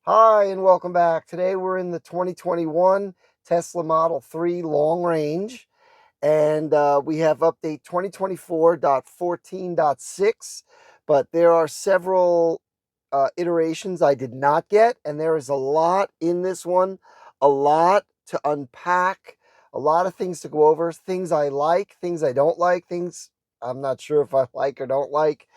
Hi, and welcome back. Today we're in the 2021 Tesla Model 3 long range, and we have update 2024.14.6, but there are several iterations I did not get, and there is a lot in this one, a lot to unpack, a lot of things to go over, things I like, things I don't like, things I'm not sure if I like or don't like.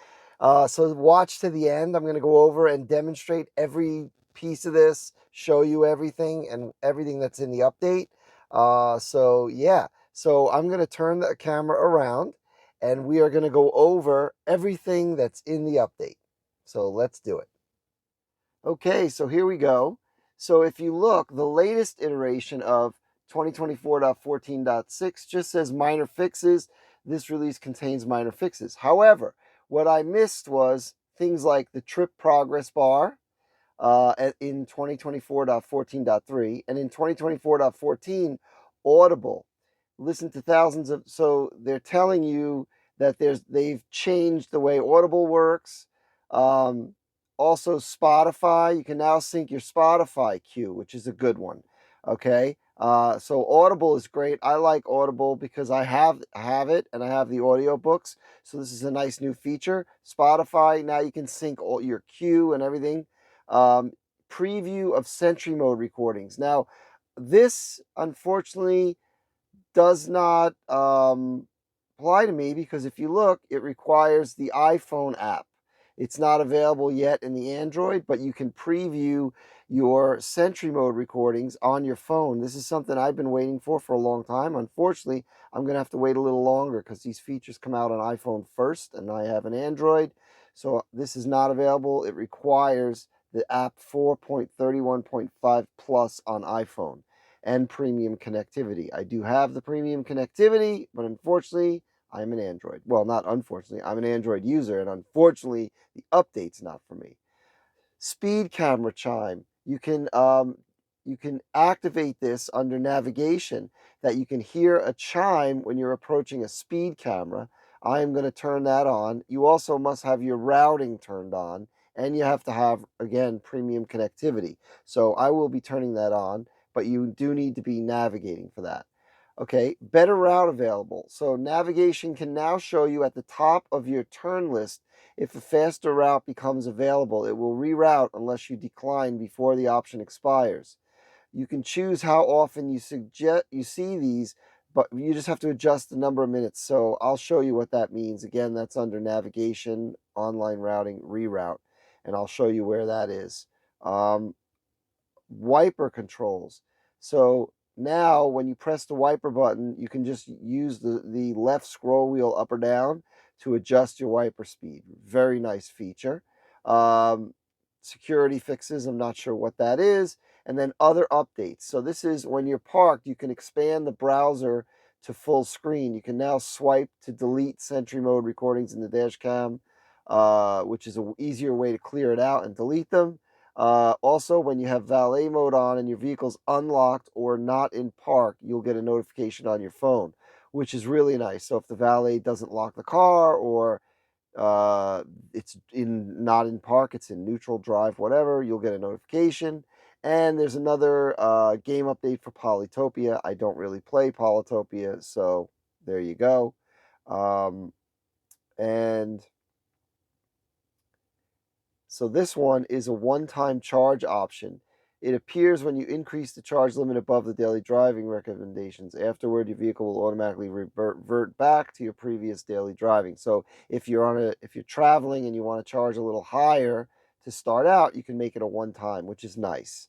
So watch to the end. I'm going to go over and demonstrate every piece of this, show you everything and everything that's in the update. So yeah, so I'm going to turn the camera around and we are going to go over everything that's in the update. So let's do it. Okay, so here we go. So if you look, the latest iteration of 2024.14.6 just says minor fixes. This release contains minor fixes. However, what I missed was things like the trip progress bar in 2024.14.3, and in 2024.14, Audible. Listen to thousands of, so they're telling you that they've changed the way Audible works. Um, Also, Spotify, you can now sync your Spotify queue, which is a good one. Okay, so Audible is great. I like Audible because I have it and I have the audiobooks. So this is a nice new feature. Spotify, now you can sync all your queue and everything. Um, Preview of Sentry Mode recordings. Now, this unfortunately does not apply to me because if you look, it requires the iPhone app. It's not available yet in the Android, but you can preview your Sentry Mode recordings on your phone. This is something I've been waiting for a long time. Unfortunately, I'm going to have to wait a little longer because these features come out on iPhone first, and I have an Android. So this is not available. It requires the app 4.31.5 Plus on iPhone and premium connectivity. I do have the premium connectivity, but unfortunately, I'm an Android. Well, not unfortunately, I'm an Android user, and unfortunately, the update's not for me. Speed camera chime. You can activate this under navigation that you can hear a chime when you're approaching a speed camera. I am going to turn that on. You also must have your routing turned on, and you have to have, again, premium connectivity. So I will be turning that on, but you do need to be navigating for that. Okay, better route available. So navigation can now show you at the top of your turn list if a faster route becomes available. It will reroute unless you decline before the option expires. You can choose how often you see these, but you just have to adjust the number of minutes. So I'll show you what that means. Again, that's under navigation, online routing, reroute, and I'll show you where that is. Wiper controls. So now when you press the wiper button, you can just use the left scroll wheel up or down to adjust your wiper speed. Very nice feature. Security fixes, I'm not sure what that is. And then other updates. So this is when you're parked, you can expand the browser to full screen. You can now swipe to delete Sentry Mode recordings in the dash cam, which is an easier way to clear it out and delete them. Also, when you have valet mode on and your vehicle's unlocked or not in park, you'll get a notification on your phone, which is really nice. So if the valet doesn't lock the car or it's not in park, it's in neutral drive, whatever, you'll get a notification. And there's another game update for Polytopia. I don't really play Polytopia, so there you go. And so this one is a one-time charge option. It appears when you increase the charge limit above the daily driving recommendations. Afterward, your vehicle will automatically revert back to your previous daily driving. So if you're traveling and you want to charge a little higher to start out, you can make it a one-time, which is nice.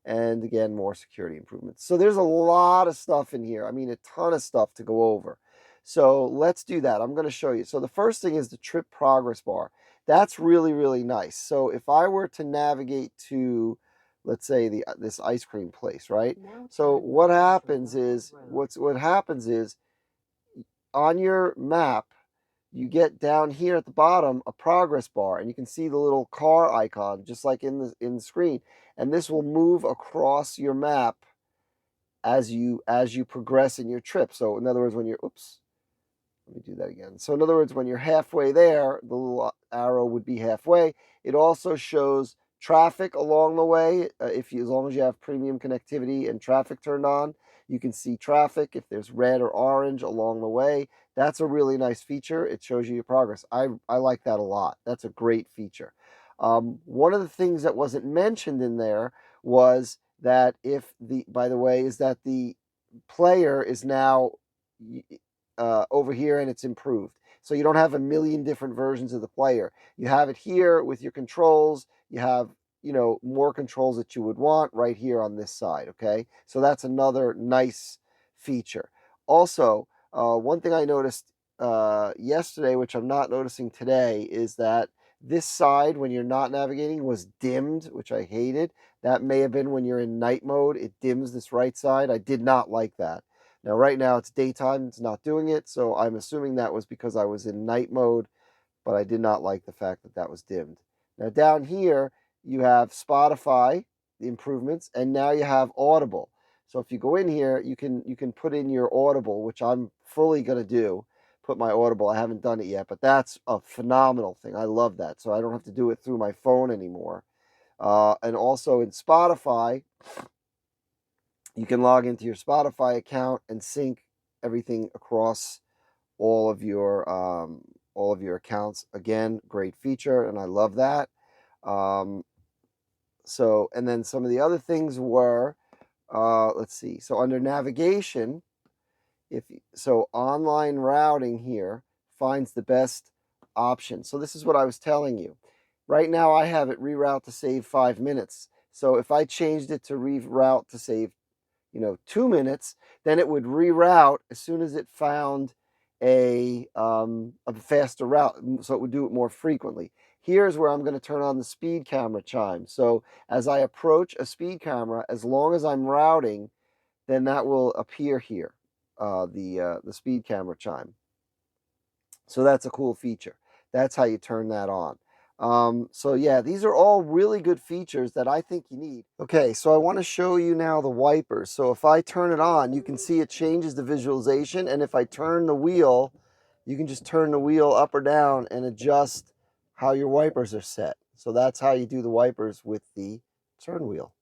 And again, more security improvements. So there's a lot of stuff in here. I mean, a ton of stuff to go over. So let's do that. I'm going to show you. So the first thing is the trip progress bar. That's really, really nice. So if I were to navigate to, let's say, this ice cream place, right? So what happens is, what happens is on your map, you get down here at the bottom a progress bar, and you can see the little car icon just like in the screen, and this will move across your map as you progress in your trip. So in other words, when you're let me do that again. So in other words, when you're halfway there, the little arrow would be halfway. It also shows traffic along the way. As long as you have premium connectivity and traffic turned on, you can see traffic if there's red or orange along the way. That's a really nice feature. It shows you your progress. I like that a lot. That's a great feature. One of the things that wasn't mentioned in there was that by the way, is that the player is now over here and it's improved. So you don't have a million different versions of the player. You have it here with your controls. You have, more controls that you would want right here on this side, okay? So that's another nice feature. Also, one thing I noticed yesterday, which I'm not noticing today, is that this side, when you're not navigating, was dimmed, which I hated. That may have been when you're in night mode. It dims this right side. I did not like that. Now, right now, it's daytime. It's not doing it, so I'm assuming that was because I was in night mode, but I did not like the fact that that was dimmed. Now, down here, you have Spotify, the improvements, and now you have Audible. So if you go in here, you can put in your Audible, which I'm fully going to do. Put my Audible. I haven't done it yet, but that's a phenomenal thing. I love that. So I don't have to do it through my phone anymore. And also in Spotify, you can log into your Spotify account and sync everything across all of your accounts. Again, great feature, and I love that. And then some of the other things were, let's see. So under navigation, online routing here finds the best option. So this is what I was telling you. Right now I have it reroute to save 5 minutes. So if I changed it to reroute to save 2 minutes, then it would reroute as soon as it found a faster route, so it would do it more frequently. Here's where I'm going to turn on the speed camera chime. So as I approach a speed camera, as long as I'm routing, then that will appear here, the speed camera chime. So that's a cool feature. That's how you turn that on. So yeah, these are all really good features that I think you need. Okay, so I want to show you now the wipers. So if I turn it on, you can see it changes the visualization. And if I turn the wheel, you can just turn the wheel up or down and adjust how your wipers are set. So that's how you do the wipers with the turn wheel.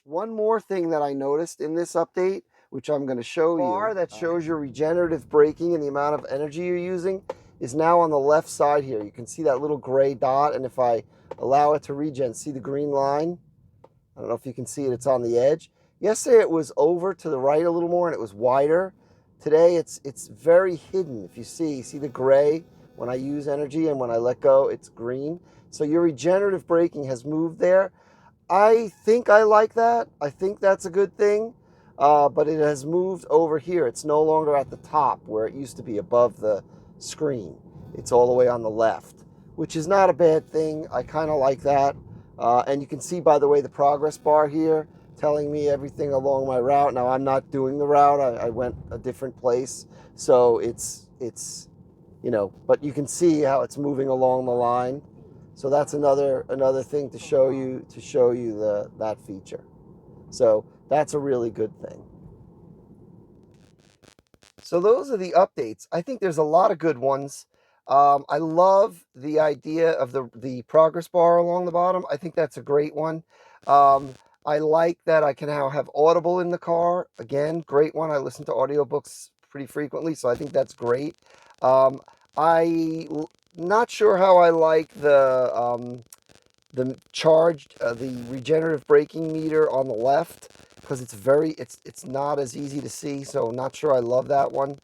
One more thing that I noticed in this update, which I'm going to show you, bar that shows your regenerative braking and the amount of energy you're using is now on the left side here. You can see that little gray dot, and if I allow it to regen, see the green line? I don't know if you can see it, it's on the edge. Yesterday it was over to the right a little more and it was wider. Today it's very hidden. If you see the gray when I use energy, and when I let go, it's green. So your regenerative braking has moved there. I think I like that. I think that's a good thing. But it has moved over here. It's no longer at the top where it used to be above the screen. It's all the way on the left, which is not a bad thing. I kind of like that. And you can see, by the way, the progress bar here telling me everything along my route. Now, I'm not doing the route. I went a different place. So it's but you can see how it's moving along the line. So that's another thing to show you that feature. So that's a really good thing. So those are the updates. I think there's a lot of good ones. I love the idea of the progress bar along the bottom. I think that's a great one. I like that I can now have Audible in the car. Again, great one. I listen to audiobooks pretty frequently, so I think that's great. I'm not sure how I like the the regenerative braking meter on the left, because it's not as easy to see, so not sure I love that one.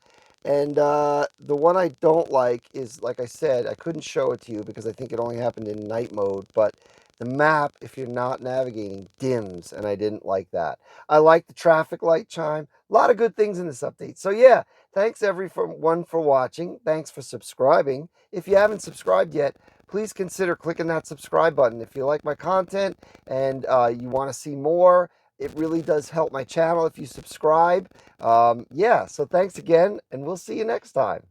And the one I don't like is, like I said, I couldn't show it to you because I think it only happened in night mode, but the map, if you're not navigating, dims, and I didn't like that. I like the traffic light chime. A lot of good things in this update. So yeah, thanks everyone for watching. Thanks for subscribing. If you haven't subscribed yet, please consider clicking that subscribe button. If you like my content and you want to see more, it really does help my channel if you subscribe. Yeah, so thanks again, and we'll see you next time.